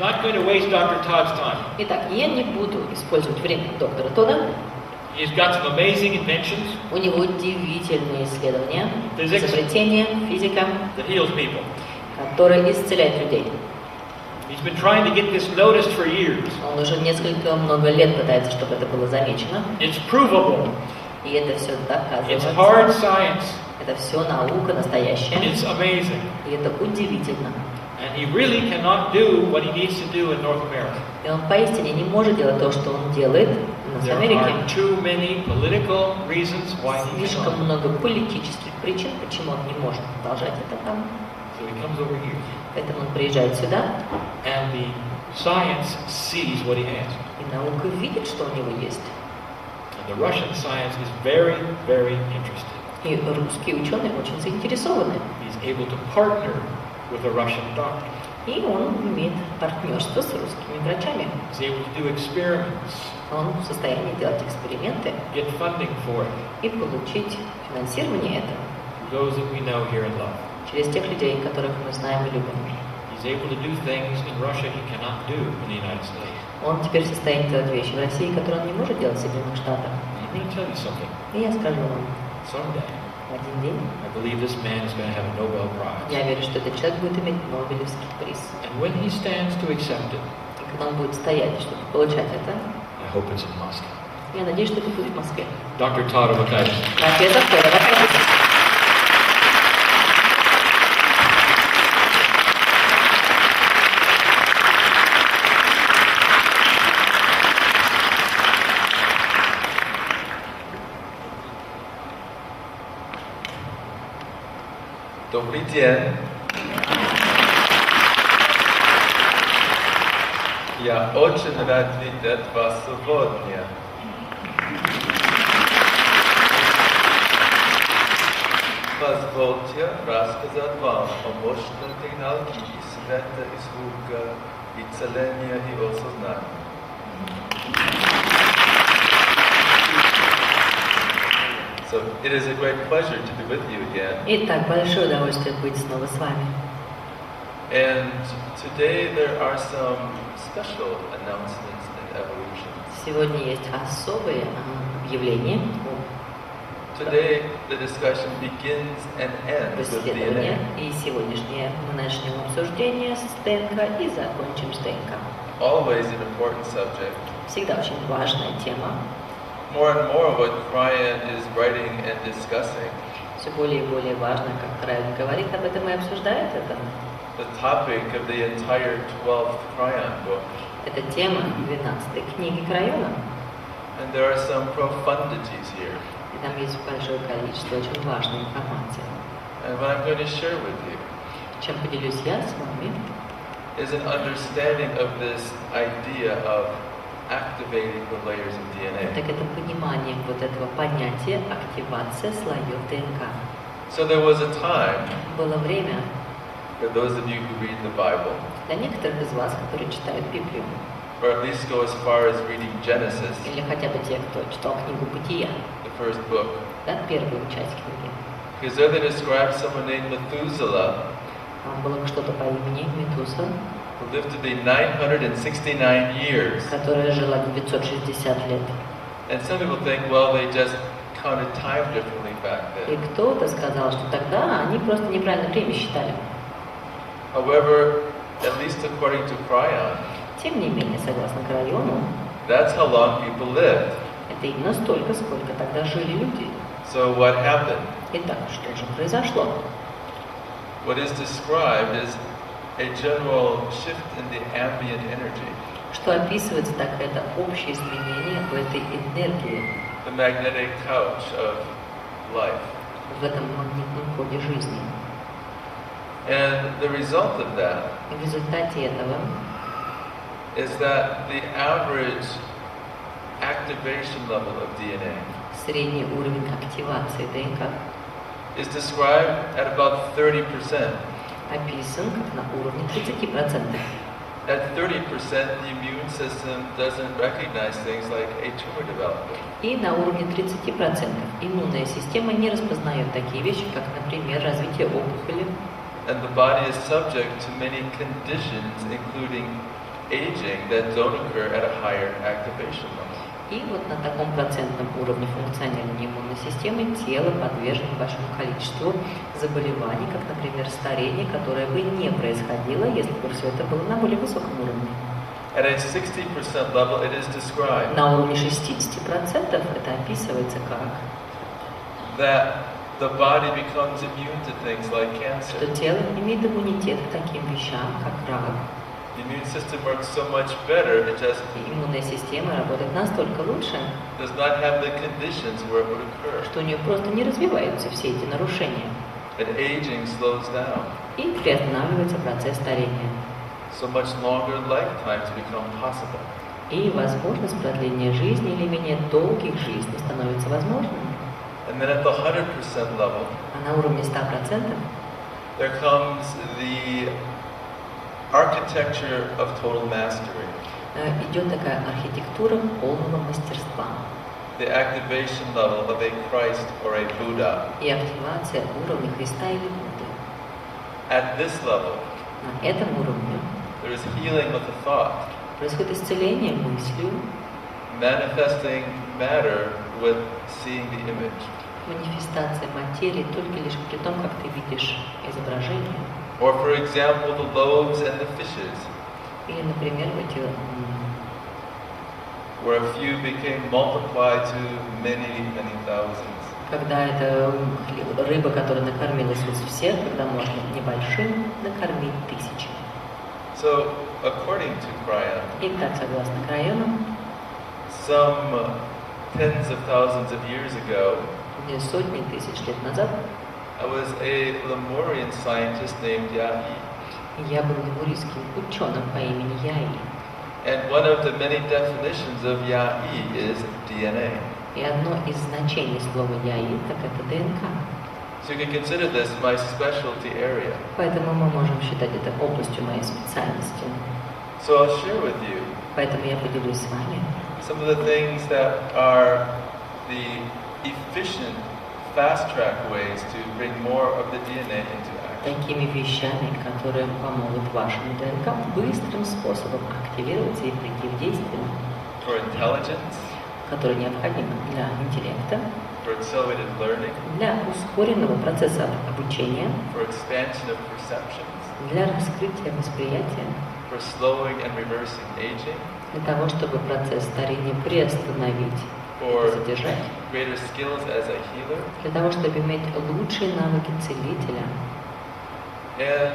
not going to waste Dr. Todd's time. Итак, я не буду использовать время доктора Тодда. He's got some amazing inventions. У него удивительные исследования, Physics. изобретения, физика, That heals people. которые исцеляют людей. He's been trying to get this noticed for years. Он уже много лет пытается, чтобы это было замечено. It's provable. И это все It's доказывается. hard science. Это все наука настоящая. It's amazing. И это удивительно. And he really cannot do what he needs to do in North America. И он поистине не может делать то, что он делает в There Америке. are too many political reasons why he Слишком cannot. много политических причин, почему он не может продолжать это там. So he comes over here. Поэтому он приезжает сюда, And the science sees what he has. и наука видит, что у него есть. And the Russian science is very, very interested. И русские ученые очень заинтересованы. He's able to partner with a Russian doctor. И он имеет партнерство с русскими врачами. He's able to do experiments, Он в состоянии делать эксперименты get funding for it. и получить финансирование этого Those that we know here and love. через тех людей, которых мы знаем и любим. He's able to do things in Russia he cannot do in the United States. Он теперь в состоянии делать вещи в России, которые он не может делать в Соединенных Штатах. I'm going to tell you something. И я скажу вам, Someday, в один день I believe this man is going to have a Nobel Prize. я верю, что этот человек будет иметь Нобелевский приз. And when he stands to accept it, И когда он будет стоять, чтобы получать это, I hope it's in Moscow. я надеюсь, что это будет в Москве. Dr. Тодда Авокайтиса. Профессор Тодда Авокайтиса. Добрый день. Я очень рад видеть вас сегодня. Позвольте рассказать вам о мощной технологии света и звука, исцеления и осознания. So it is a great pleasure to be with you again. Итак, большое удовольствие быть снова с вами. And today there are some special announcements in evolution. Сегодня есть особые объявления Today the discussion begins and об ends with исследованиях. DNA. И сегодняшнее мы начнем обсуждение с ДНК и закончим с ДНК. Always an important subject. Всегда очень важная тема. More and more what Kryon is writing and discussing, Все более и более важно, как Крайон говорит об этом и обсуждает это. the topic of the entire 12th Kryon book. Это тема 12-й книги Крайона. And there are some profundities here. И там есть большое количество очень важной информации. And what I'm going to share with you Чем поделюсь я с вами, is an understanding of this idea of activating the layers of DNA. так это понимание вот этого понятия активация слоев ДНК. So there was a time, Было время for those of you who read the Bible, для некоторых из вас, которые читают Библию, or at least go as far as reading Genesis, или хотя бы те, кто читал книгу Бытия, the first book, да, первую часть книги, because there they describe someone named Methuselah, там было что-то по имени Метуса, who lived to be 969 years. которая жила 960 лет. And some people think, well, they just counted time differently back И then. кто-то сказал, что тогда они просто неправильно время считали. However, at least according to Kryon, Тем не менее, согласно Крайону, that's how long people lived. это именно столько, сколько тогда жили люди. So what happened? Итак, что же произошло? What is described is a general shift in the ambient energy, Что описывается так, это общее изменение в этой энергии, the magnetic couch of life. в этом магнитном ходе жизни. And the result of that И в результате этого is that the average activation level of DNA средний уровень активации ДНК is described at about 30%. описан как на уровне 30%. At 30%, the immune system doesn't recognize things like a tumor development. И на уровне 30% иммунная система не распознает такие вещи, как, например, развитие опухоли. And the body is subject to many conditions, including aging that don't occur at a higher activation level. И вот на таком процентном уровне функционирования иммунной системы тело подвержено большому количеству заболеваний, как, например, старение, которое бы не происходило, если бы все это было на более высоком уровне. At a 60% level, it is described На уровне 60% это описывается как that the body becomes immune to things like cancer. что тело имеет иммунитет к таким вещам, как рак. The immune system works so much better, it just И иммунная система работает настолько лучше, does not have the conditions where it would occur. что у нее просто не развиваются все эти нарушения. And aging slows down. И приостанавливается процесс старения. So much longer lifetimes become possible. И возможность продления жизни или менее долгих жизней становится возможным. And then at the 100% level, А на уровне 100% there comes the architecture of total mastery, идет такая архитектура полного мастерства. the activation level of a Christ or a Buddha. И активация уровня Христа или Будды. At this level, На этом уровне there is healing with a thought, происходит исцеление мыслью, manifesting matter with seeing the image. манифестация материи только лишь при том, как ты видишь изображение. Or for example, the loaves and the fishes, Или, например, эти where a few became multiplied to many, many thousands. когда это рыба, которая накормилась из всех, когда можно небольшим накормить тысячи. So, according to Kryon, Итак, согласно Крайону, some tens of thousands of years ago, сотни тысяч лет назад I was a Lemurian scientist named Yahi. я был лемурийским ученым по имени Яи. And one of the many definitions of Yahi is DNA. И одно из значений слова Яи, так это ДНК. So you can consider this my specialty area. Поэтому мы можем считать это областью моей специальности. So I'll share with you Поэтому я поделюсь с вами some of the things that are the efficient, fast-track ways to bring more of the DNA into action. такими вещами, которые помогут вашему ДНК быстрым способом активироваться и прийти в действие, For intelligence, которые необходимы для интеллекта, for accelerated learning, для ускоренного процесса обучения, for expansion of perceptions, для раскрытия восприятия, for slowing and reversing aging, для того, чтобы процесс старения приостановить, for задержать, greater skills as a healer, для того, чтобы иметь лучшие навыки целителя, and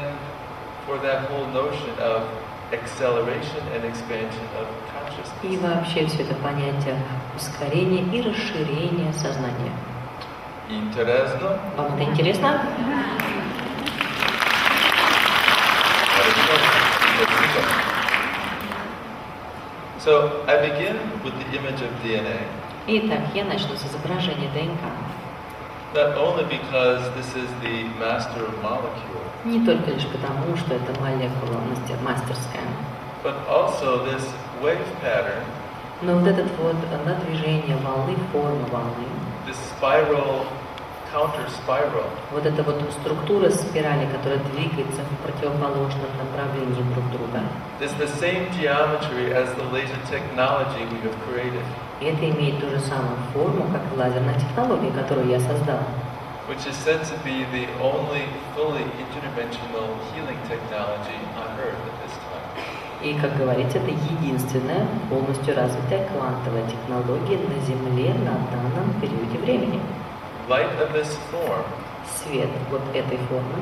for that whole notion of acceleration and expansion of consciousness. и вообще все это понятие ускорения и расширения сознания. Интересно? Вам это интересно? So I begin with the image of DNA, Итак, я начну с изображения ДНК. not only because this is the master of molecule, Не только лишь потому, что это молекула мастерская, but also this wave pattern, но вот этот вот движение волны, форма волны, this spiral, counter spiral, вот эта вот структура спирали, которая двигается в противоположном направлении друг друга, is the same geometry as the laser technology we have created, и это имеет ту же самую форму, как лазерная технология, которую я создал, which is said to be the only fully interdimensional healing technology on Earth at this time. И, как говорится, это единственная полностью развитая квантовая технология на Земле на данном периоде времени. Light of this form Свет вот этой формы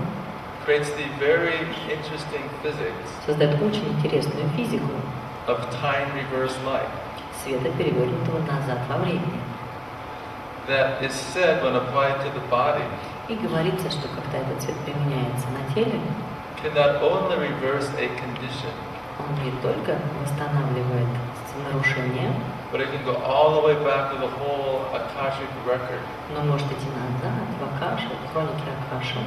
creates the very interesting physics создает очень интересную физику of time reverse light света, перевернутого назад во времени. that is said when applied to the body И говорится, что когда этот цвет применяется на теле, can not only reverse a condition, он не только восстанавливает нарушения, but it can go all the way back to the whole Akashic record но может идти назад в Акашу, в хронике Акаши,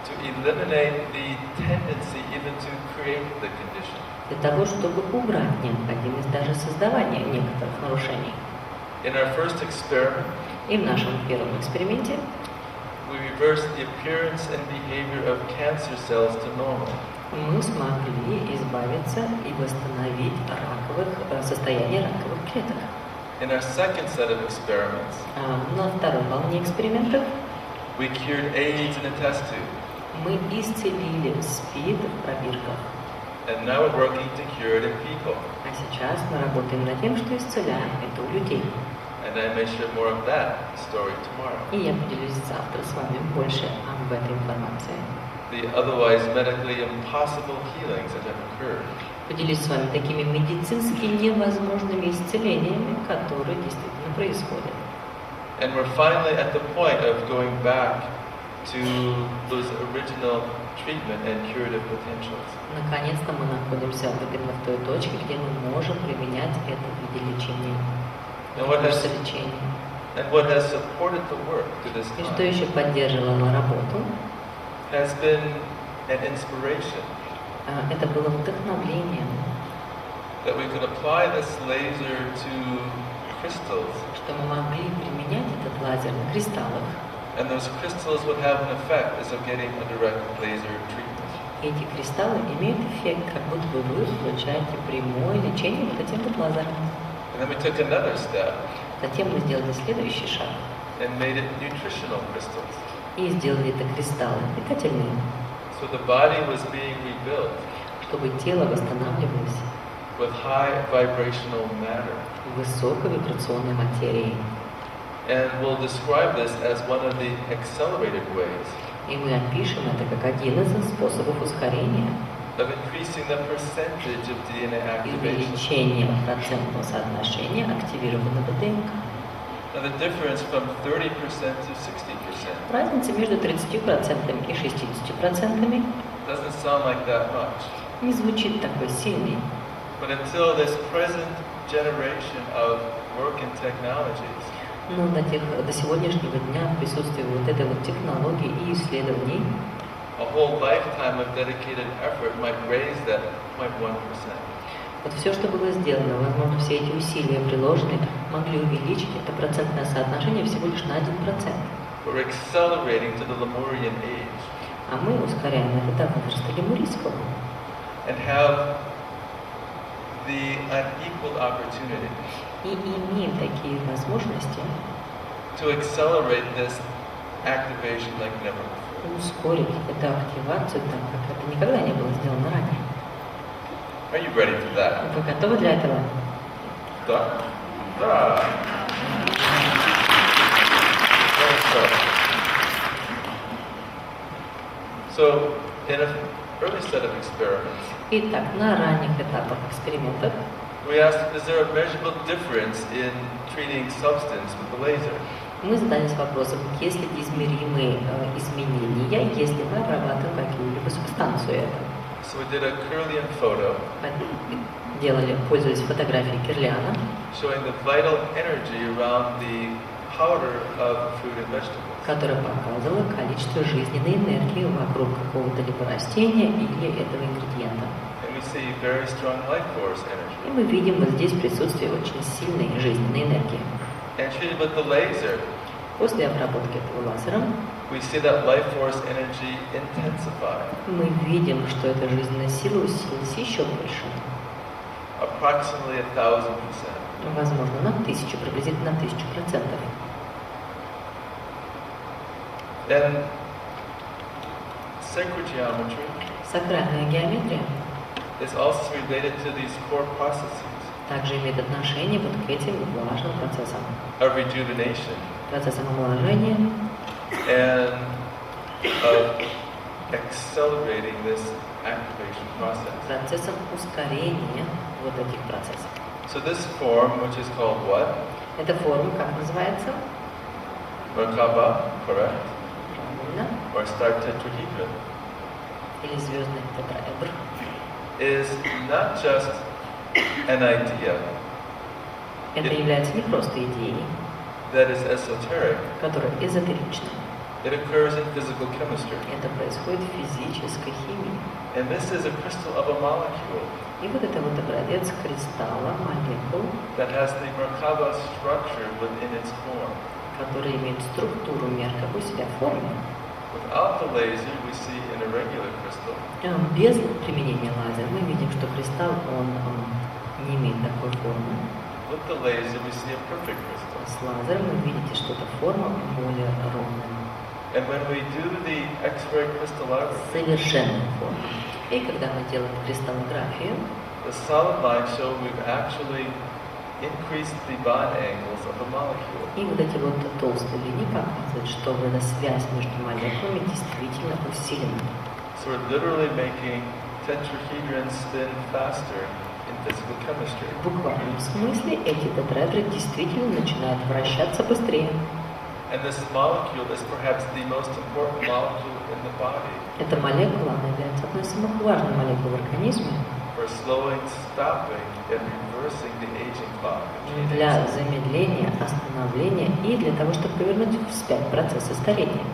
to eliminate the tendency even to create the condition. для того, чтобы убрать необходимость даже создавания некоторых нарушений. In our first experiment, И в нашем первом эксперименте we reversed the appearance and behavior of cancer cells to normal. мы смогли избавиться и восстановить состояние раковых клеток. In our second set of experiments, На второй волне экспериментов we cured AIDS in a test tube, мы исцелили СПИД в пробирках. and now we're working to cure it in people. А сейчас мы работаем над тем, что исцеляем это у людей. And I may share more of that story tomorrow. И я поделюсь завтра с вами больше об этой информации. The otherwise medically impossible healings that have occurred. Поделюсь с вами такими медицински невозможными исцелениями, которые действительно происходят. And we're finally at the point of going back to those original treatment and curative potentials. Наконец-то мы находимся именно в той точке, где мы можем применять это в виде лечения. And what has Лечения. supported the work to this И что time еще поддерживало работу? has been an inspiration Это было вдохновлением, that we could apply this laser to crystals, что мы могли применять этот лазер на кристаллах. and those crystals would have an effect as of getting a direct laser treatment. И эти кристаллы имеют эффект, как будто бы вы получаете прямое лечение вот этим вот лазером. And then we took another step Затем мы сделали следующий шаг and made it nutritional crystals. и сделали это кристаллы питательные, So the body was being rebuilt чтобы тело восстанавливалось with high vibrational matter. высоковибрационной материей. And we'll describe this as one of the accelerated ways И мы опишем это как один из способов ускорения of increasing the percentage of DNA и activation. увеличения процентного соотношения активированного ДНК. Now the difference from 30% to 60% Разница между 30% и 60% doesn't sound like that much. не звучит такой сильной. But until this present generation of work and technologies, Но до сегодняшнего дня в присутствии вот этой вот технологии и исследований a whole lifetime of dedicated effort might raise that 0.1%. вот все, что было сделано, возможно, все эти усилия приложенные, могли увеличить это процентное соотношение всего лишь на 1%. We're accelerating to the Lemurian age А мы ускоряем это до возраста лемурийского. and have the unequaled opportunity И имеем такие возможности to accelerate this activation like never before. ускорить эту активацию так, как это никогда не было сделано ранее. Are you ready for that? Вы готовы для этого? Да. Да. So, in an early set of experiments, Итак, на ранних этапах экспериментов we asked, is there a measurable difference in treating substance with the laser? мы задались вопросом, есть ли измеримые изменения, если мы обрабатываем какую-либо субстанцию этого. So we did a Kэрролlian photo Пользовались фотографией Кэрролliана, showing the vital energy around the powder of fruit and vegetables. которая показывала количество жизненной энергии вокруг какого-то либо растения или этого ингредиента. And we see very strong life force energy. И мы видим вот здесь присутствие очень сильной жизненной энергии. And treated with the laser, После обработки этого лазером we see that life force energy intensify, мы видим, что эта жизненная сила усилилась еще больше. approximately 1,000%. Возможно, на 1000, приблизительно на 1000%. And sacred geometry Сакральная геометрия is also related to these core processes также имеет отношение вот к этим важным процессам. of rejuvenation Процессам омоложения and of accelerating this activation process. процессом ускорения вот этих процессов. So this form, which is called what? Эта форма как называется? Merkaba, correct? Правильно. Or star tetrahedron, Или звездный тетраэдр. is not just an idea Это является не просто идеей, that is esoteric. которая эзотерична. It occurs in physical chemistry. Это происходит в физической химии. And this is a crystal of a molecule И вот это вот образец кристалла, молекул, that has the Merkaba structure within its form. который имеет структуру меркабы у себя в форме. Without the laser, we see in a regular crystal Без применения лазера мы видим, что кристалл, он не имеет такой формы. with the laser, we see a perfect crystal. С лазером вы видите, что эта форма более ровная, And when we do the X-ray crystallography, совершенная форма. И когда мы делаем кристаллографию, the solid lines show we've actually increased the bond angles of the molecule. и вот эти вот толстые линии показывают, что эта связь между молекулами действительно усилена. So we're literally making tetrahedrons spin faster in physical chemistry. В буквальном смысле эти тетраэдры действительно начинают вращаться быстрее. And this molecule is perhaps the most important molecule in the body Эта молекула, она является одной из самых важных молекул в организме for slowing, stopping, and reversing the aging clock. для замедления, остановления и для того, чтобы повернуть вспять процессы старения.